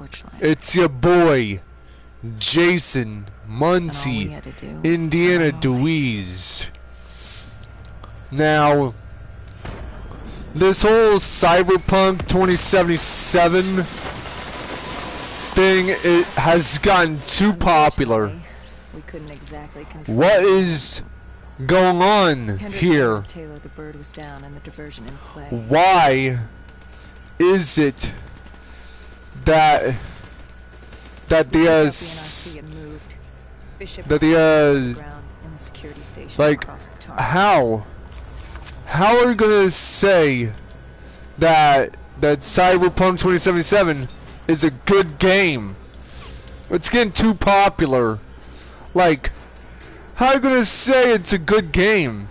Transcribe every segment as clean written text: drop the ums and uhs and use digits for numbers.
torchlight. It's your boy, Jason Muncie, Indiana Dweez. Now, this whole cyberpunk 2077 thing, it has gotten too popular. We couldn't exactly what is going on here? Taylor the bird was down and the diversion in play. Why is it that the like how are we gonna say that Cyberpunk 2077 is a good game? It's getting too popular. Like, how are you gonna say it's a good game?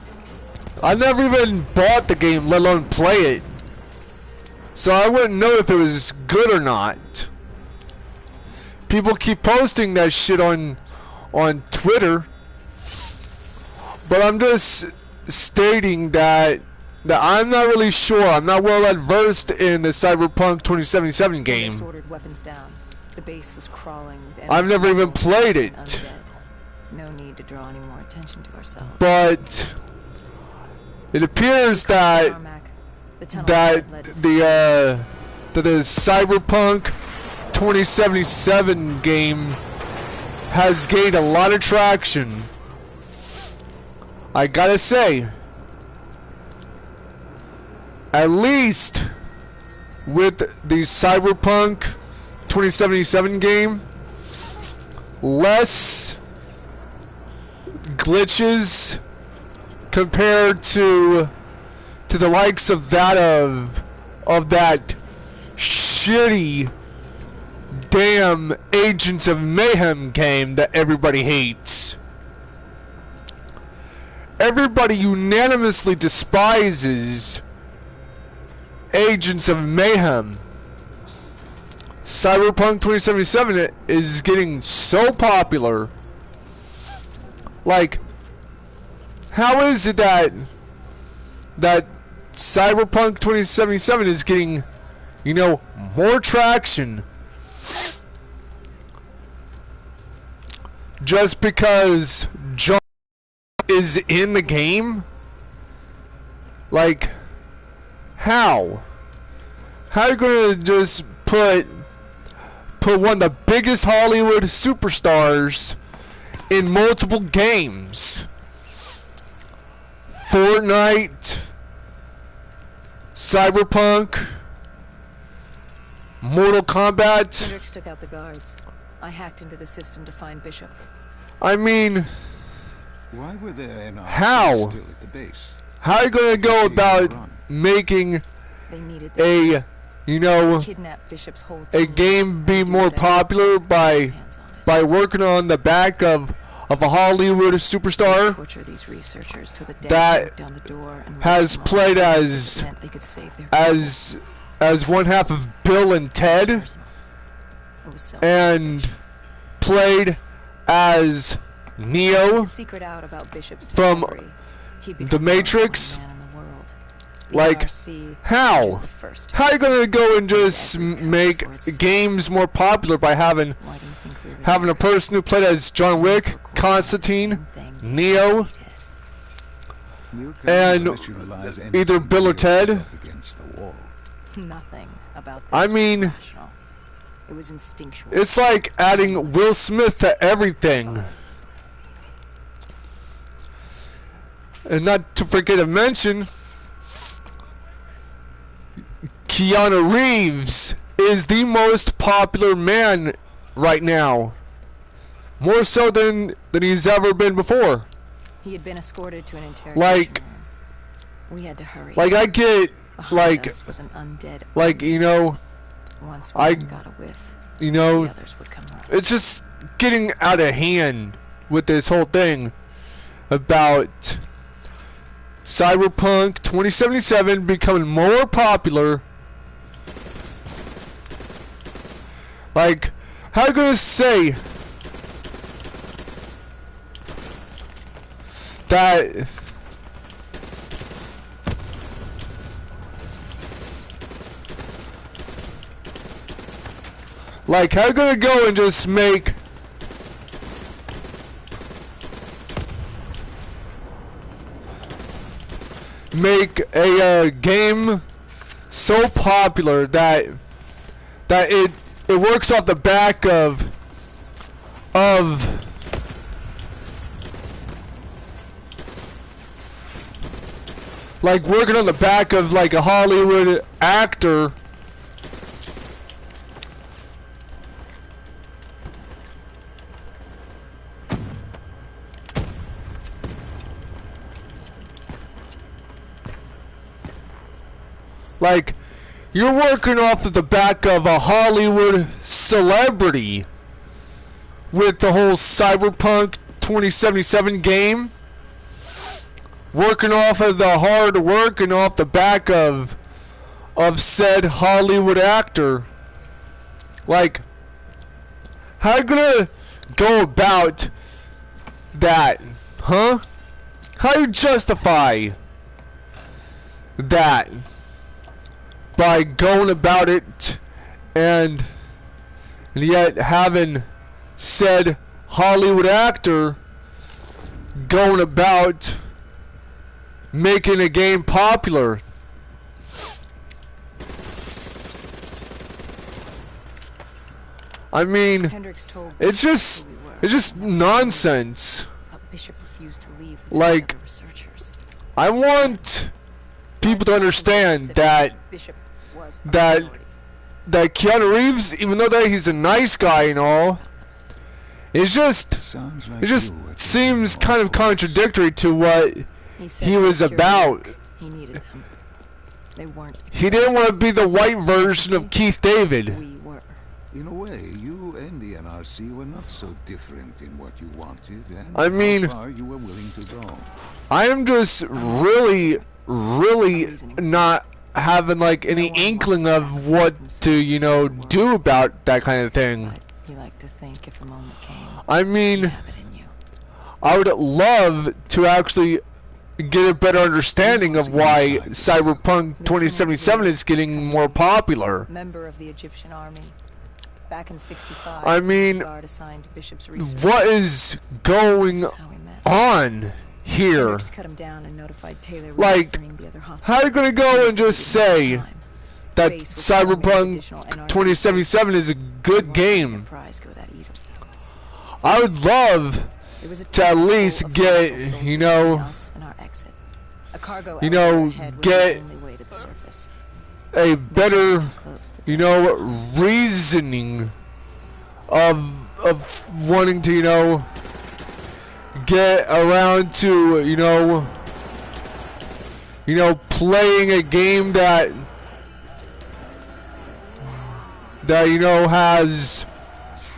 I never even bought the game, let alone play it. So I wouldn't know if it was good or not. People keep posting that shit on Twitter. But I'm just stating that I'm not really sure. I'm not well versed in the Cyberpunk 2077 game. Ordered weapons down. The base was crawling with I've never even played it. Undead. No need to draw any more attention to ourselves. But it appears that the Cyberpunk 2077 game has gained a lot of traction. I gotta say, at least with the Cyberpunk 2077 game, less glitches compared to the likes of that of that shitty damn Agents of Mayhem game that everybody hates. Everybody unanimously despises Agents of Mayhem. Cyberpunk 2077 is getting so popular. Like, how is it that Cyberpunk 2077 is getting, you know, more traction just because John is in the game? Like, how are you gonna just put one of the biggest Hollywood superstars in multiple games? Fortnite, Cyberpunk, Mortal Kombat. Hendricks took out the guards. I hacked into the system to find Bishop. I mean, why were there NRCs how? Still at the base? How are you gonna go about making a, you know, a game be more popular by working on the back of a Hollywood superstar that has played as one half of Bill and Ted and played as Neo from The Matrix? Like, how are you gonna go and just make games more popular by having a person who played as John Wick, Constantine, Neo, and either Bill or Ted? Nothing about this. I mean, it was instinctual. It's like adding Will Smith to everything. And not to forget to mention, Keanu Reeves is the most popular man right now. More so than he's ever been before. He had been escorted to an interrogation room. We had to hurry. Like, I get, like, was an undead like, you know, once I got a whiff, you know, the others would come around. It's just getting out of hand with this whole thing about Cyberpunk 2077 becoming more popular. Like, how are you gonna say that Like, how you gonna go and just make a game so popular that it works off the back of like working on the back of like a Hollywood actor. Like, you're working off of the back of a Hollywood celebrity with the whole Cyberpunk 2077 game. Working off of the hard work and off the back of said Hollywood actor. Like, how you gonna go about that, huh? How you justify that by going about it and yet having said Hollywood actor going about making a game popular? I mean, it's just nonsense. Bishop refused to leave. Like, I want people to understand that Keanu Reeves, even though that he's a nice guy and all, it just seems kind of contradictory to what he was about. He needed them. They weren't. He didn't want to be the white version of Keith David. We were. In a way, you and the NRC were not so different in what you wanted and I mean, how far you were willing to go. I am just really not having like any inkling of what to, you know, do about that kind of thing. You like to think if the moment came. I mean, you have it in you. I would love to actually get a better understanding of why Cyberpunk 2077 is getting more popular. Member of the Egyptian army. Back in '65. I mean, guard assigned to Bishop's research. what is going on here? Cut him down and notified Taylor, Like, how are you gonna go and just say that Cyberpunk 2077 is a good game? I would love to at least get, you know, get a better, you know, reasoning of wanting to, you know, get around to, you know, playing a game that you know has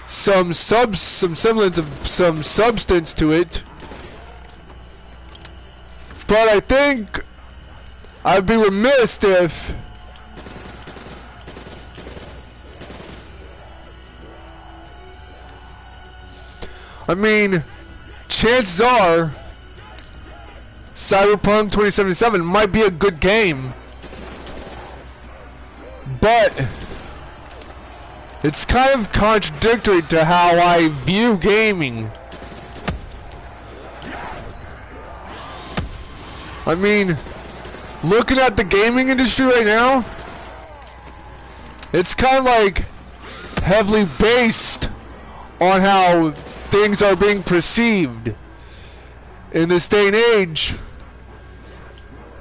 some semblance of some substance to it. But I think I'd be remiss if chances are Cyberpunk 2077 might be a good game, but it's kind of contradictory to how I view gaming. I mean, looking at the gaming industry right now, it's kind of like heavily based on how things are being perceived in this day and age.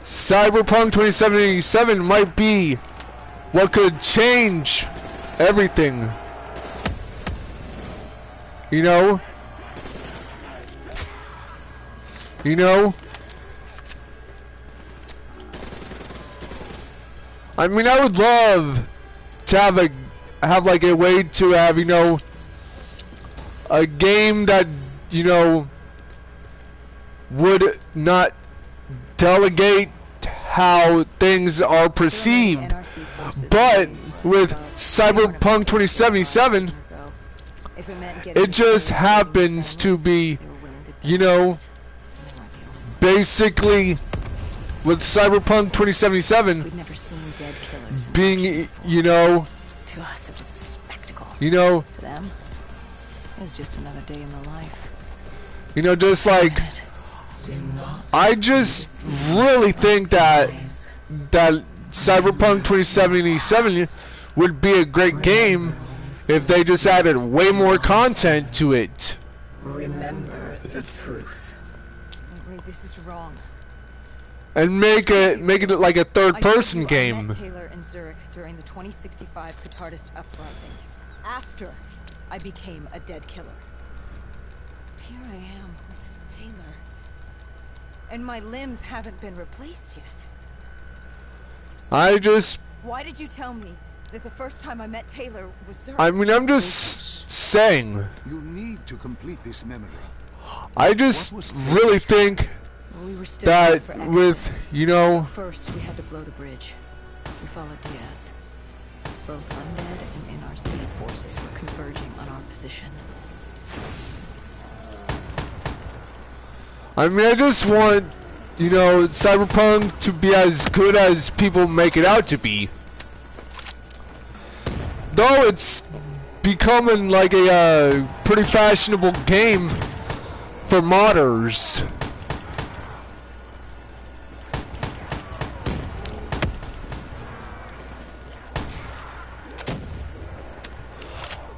Cyberpunk 2077 might be what could change everything. You know? I mean, I would love to have like a way to have, you know, a game that, you know, would not delegate how things are perceived. But with Cyberpunk 2077, it just happens to be, you know, basically with Cyberpunk 2077 being, you know, You know, To them, it was just another day in the life. you know, just like, I just really think that Cyberpunk 2077 would be a great game if they just added way more content to it. Remember the truth. Wait, this is wrong. And make it like a third-person game. I met Taylor in Zurich during the 2065 Catardist uprising. After I became a dead killer. Here I am with Taylor. And my limbs haven't been replaced yet. I just... Why did you tell me that the first time I met Taylor was Zurich? I mean, I'm just saying. You need to complete this memory. I just really think We were still that for exit. with, you know... First, we had to blow the bridge. We followed Diaz. Both undead and NRC forces were converging on our position. I mean, I just want, you know, Cyberpunk to be as good as people make it out to be. Though it's becoming like a pretty fashionable game for modders.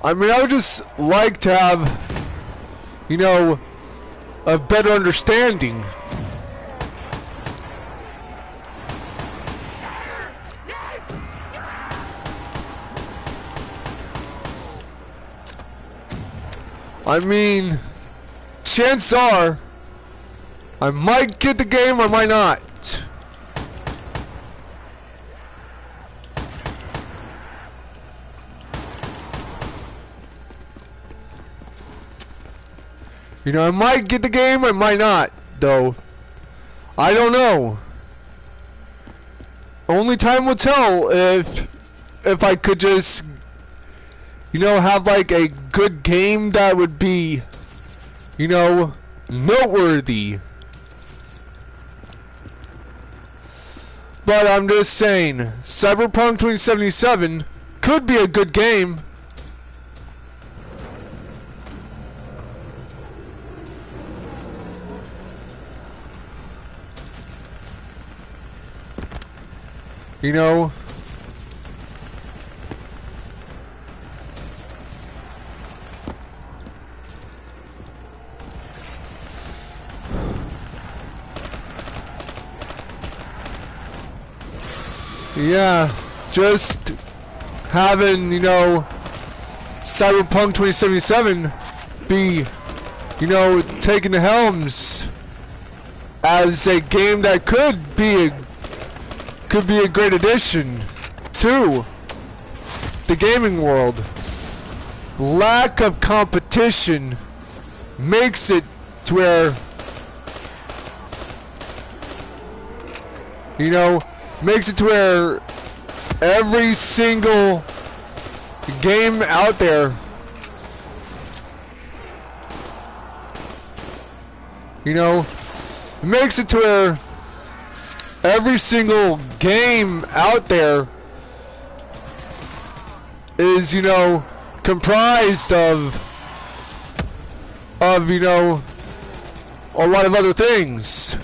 I mean, I would just like to have, you know, a better understanding. I mean, chances are, I might get the game, I might not. You know, I might get the game, I might not, though. I don't know. Only time will tell if I could just, you know, have like a good game that would be, you know, noteworthy. But I'm just saying, Cyberpunk 2077 could be a good game. You know, yeah, just having, you know, Cyberpunk 2077 be, you know, taking the helms as a game that could be a great addition to the gaming world. Lack of competition makes it to where, you know, makes it to where every single game out there, you know, makes it to where every single game out there is, you know, comprised of, you know, a lot of other things.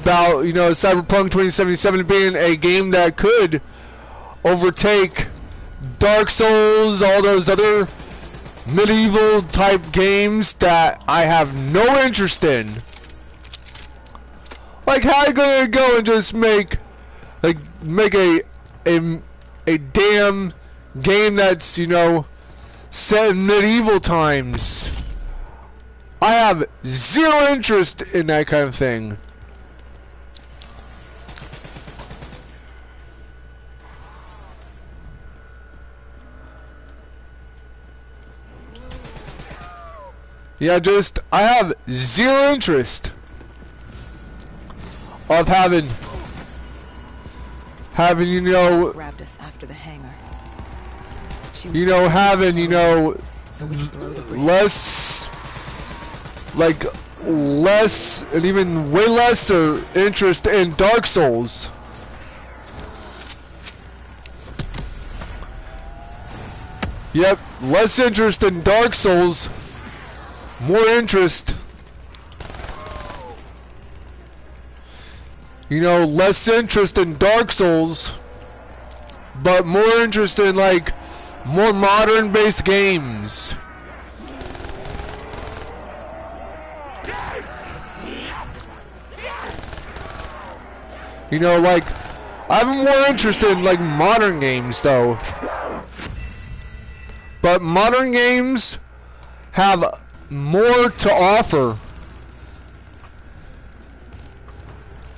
About, you know, Cyberpunk 2077 being a game that could overtake Dark Souls, all those other medieval type games that I have no interest in. Like, how are you gonna go and just make a damn game that's, you know, set in medieval times? I have zero interest in that kind of thing. Yeah, just, I have zero interest of having, you know, Grabbed us after the hangar. you know, having, you know, less, like, less, and even way lesser interest in Dark Souls. Yep, less interest in Dark Souls, more interest. You know, less interest in Dark Souls, but more interest in like more modern based games. You know, like I'm more interested in like modern games though. But modern games have more to offer.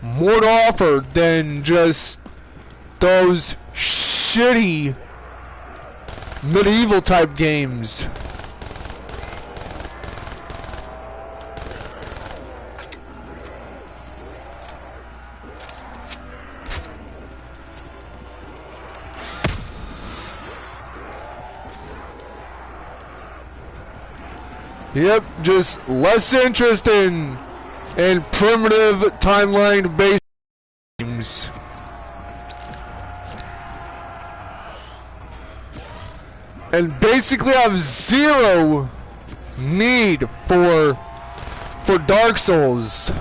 More to offer than just those shitty medieval type games. Yep, just less interest in primitive timeline based games. And basically I have zero need for Dark Souls.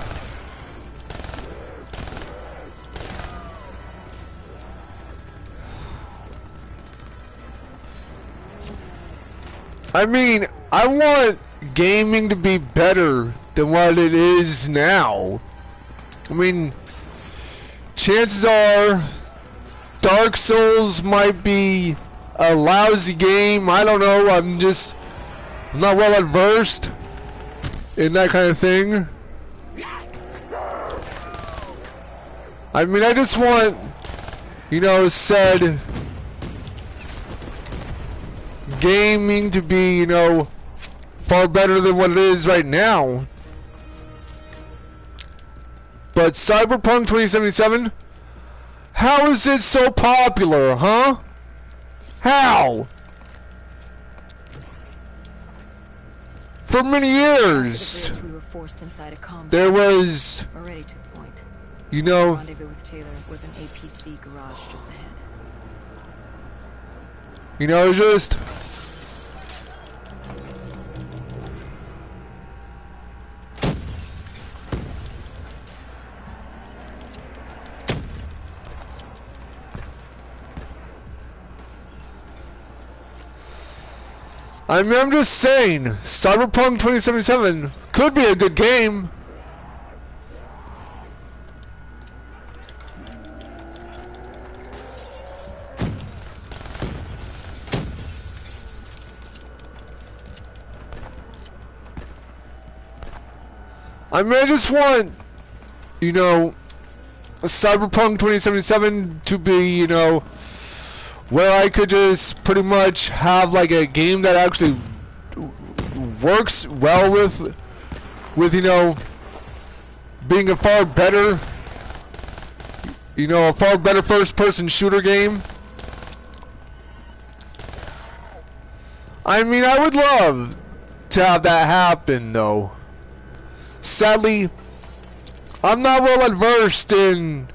I mean, I want gaming to be better than what it is now. I mean, chances are Dark Souls might be a lousy game. I don't know. I'm not well versed in that kind of thing. I mean, I just want, you know, said gaming to be, you know, far better than what it is right now. But Cyberpunk 2077, how is it so popular, huh? How? For many years, We were forced inside a comm there was, already took point. you know, Rendezvous with Taylor was an APC garage just ahead. you know, just I mean, I'm just saying, Cyberpunk 2077 could be a good game. I mean, I just want, you know, Cyberpunk 2077 to be, you know, where I could just pretty much have like a game that actually works well with you know, being a far better, you know, a far better first-person shooter game. I mean, I would love to have that happen, though. Sadly, I'm not well versed in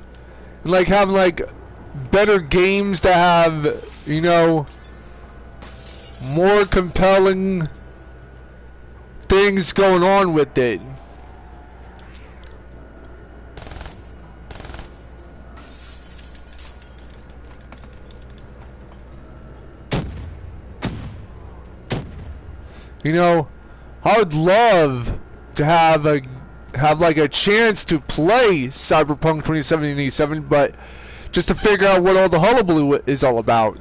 like having like better games that have, you know, more compelling things going on with it. You know, I would love to have like a chance to play Cyberpunk 2077, but just to figure out what all the hullabaloo is all about.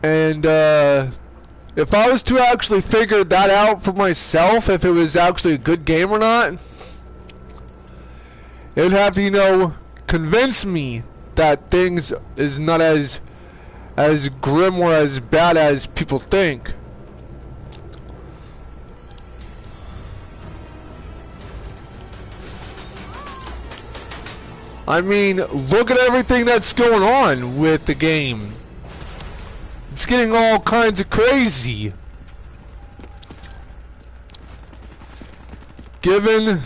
And if I was to actually figure that out for myself, if it was actually a good game or not, it would have to, you know, convince me that things is not as grim or as bad as people think. I mean, look at everything that's going on with the game. It's getting all kinds of crazy. Given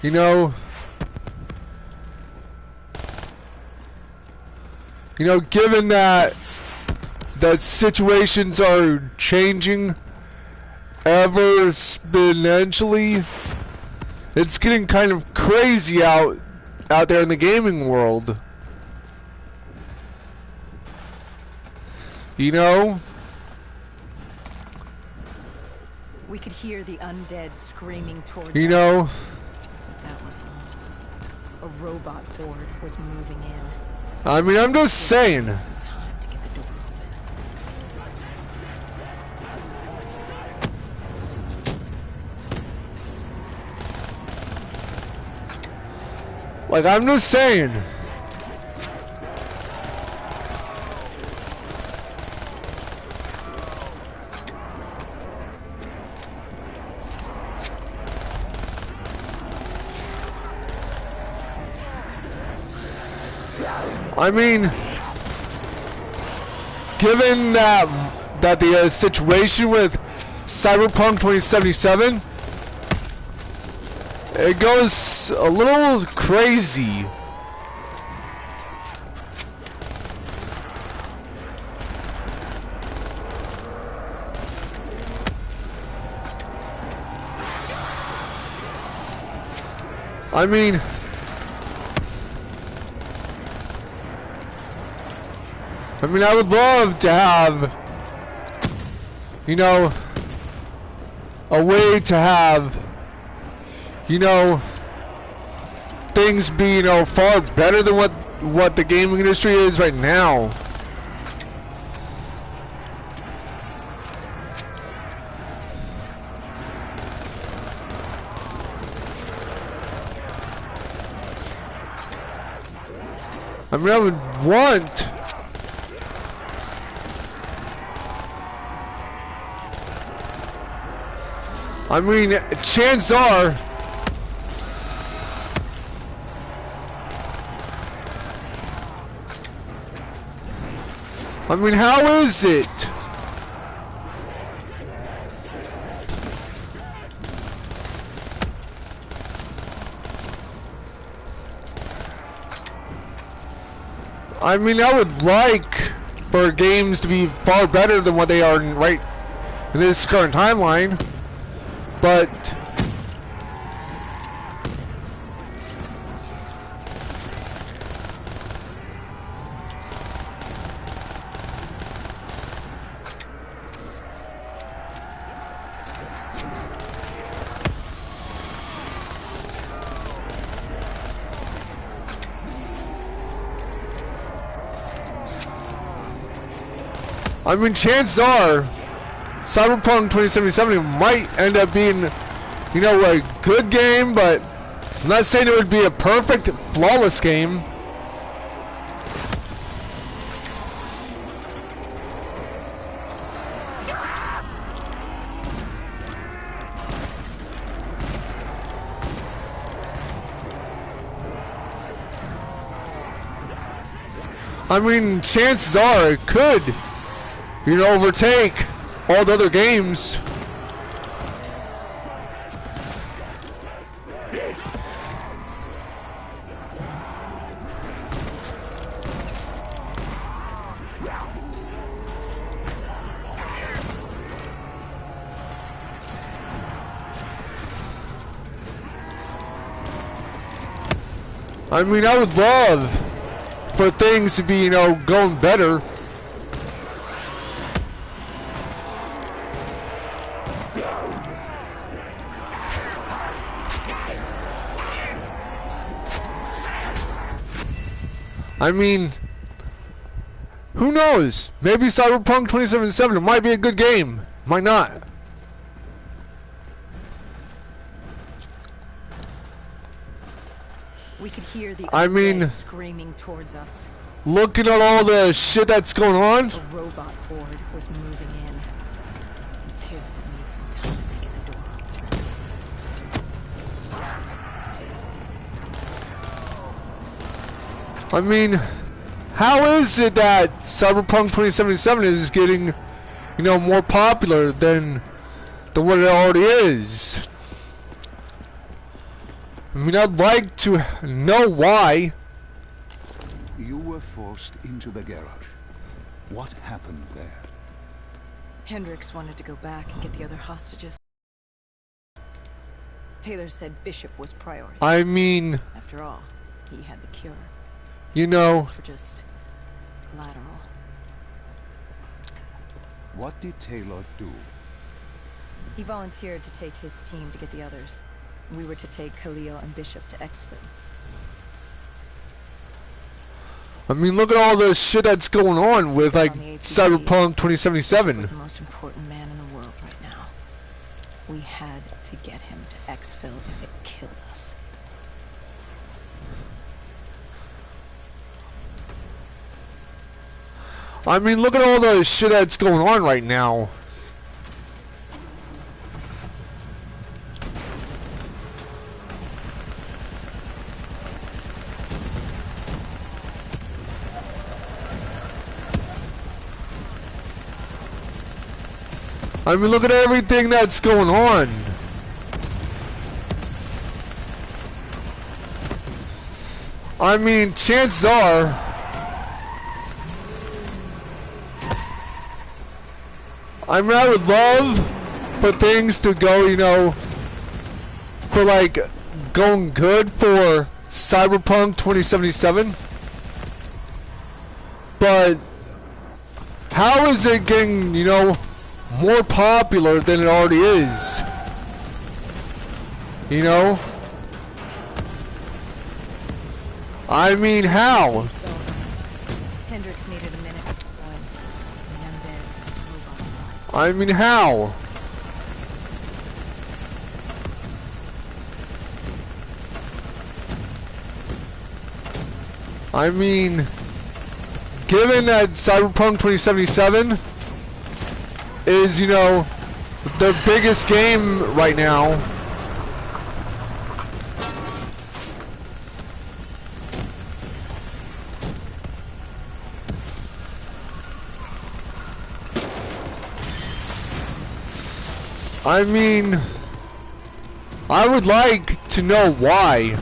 you know, You know, given that situations are changing ever exponentially, it's getting kind of crazy out there in the gaming world. You know? We could hear the undead screaming towards us. You know? That was all. A robot horde was moving in. I mean, I'm just saying. Some time to get the door open. Like, I'm just saying. I mean, given that the situation with Cyberpunk 2077, it goes a little crazy. I mean, I would love to have, you know, a way to have, you know, things be, you know, far better than what the gaming industry is right now. I mean, I would want. I mean, chances are. I mean, how is it? I mean, I would like for games to be far better than what they are right in this current timeline, but I mean, chances are Cyberpunk 2077 might end up being, you know, a good game, but I'm not saying it would be a perfect, flawless game. I mean, chances are it could, you know, overtake all the other games. I mean, I would love for things to be, you know, going better. I mean, who knows? Maybe Cyberpunk 2077 might be a good game. Might not. We could hear the screaming towards us. Looking at all the shit that's going on. A robot horde was moving in. Taylor needs some time to get the door open. I mean, how is it that Cyberpunk 2077 is getting, you know, more popular than what it already is? I mean, I'd like to know why. You were forced into the garage. What happened there? Hendricks wanted to go back and get the other hostages. Taylor said Bishop was priority. I mean... After all, he had the cure. You know... Those were just collateral. What did Taylor do? He volunteered to take his team to get the others. We were to take Khalil and Bishop to exfil. I mean, look at all the shit that's going on with, like, Cyberpunk 2077. He was the most important man in the world right now. We had to get him to exfil if it killed us. I mean, look at all the shit that's going on right now. I mean, look at everything that's going on. I mean, chances are... I mean, I would love for things to go, you know, for, like, going good for Cyberpunk 2077. But how is it getting, you know, more popular than it already is? You know? I mean, how? Hendricks needed a minute when the undead robots arrived. I mean, how? I mean, given that Cyberpunk 2077 is, you know, the biggest game right now. I mean, I would like to know why.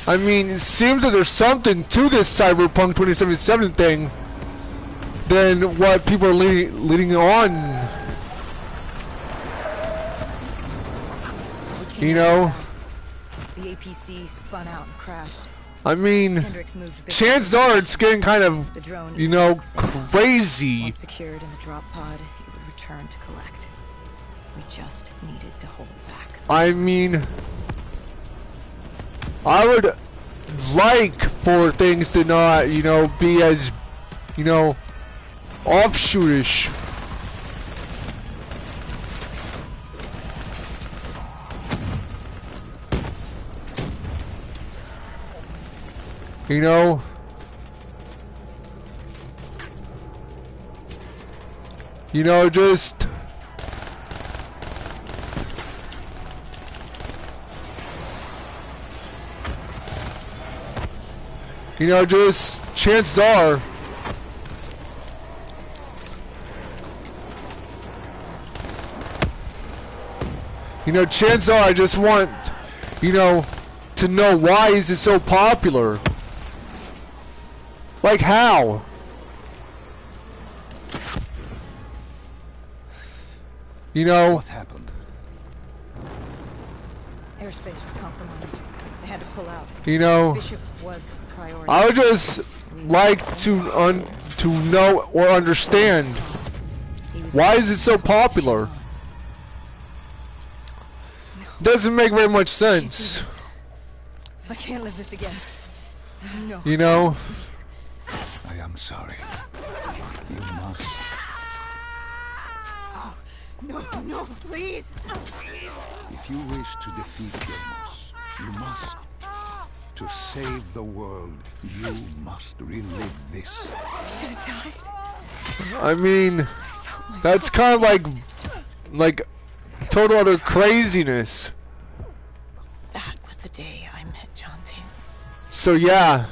I mean, it seems that there's something to this Cyberpunk 2077 thing than what people are leading on. You know? The APC spun out and crashed. I mean, chances are it's getting kind of, you know, crazy. Once secured in the drop pod, it would return to collect. We just needed to hold back. I mean, I would like for things to not, you know, be as, you know, offshootish. You know? You know, just... You know, just chances are... You know, chances are I just want, you know, to know why is it so popular? Like how? You know? What happened? Airspace was compromised. They had to pull out. You know? Bishop was priority. I would just like to know or understand why is it so popular? Doesn't make very much sense. I can't live this again. No. You know? I am sorry. You must. No, no, please. If you wish to defeat Deimos, you must. To save the world, you must relive this. Should have died. I mean, that's kind of like total utter craziness. That was the day I met John Taylor. So yeah.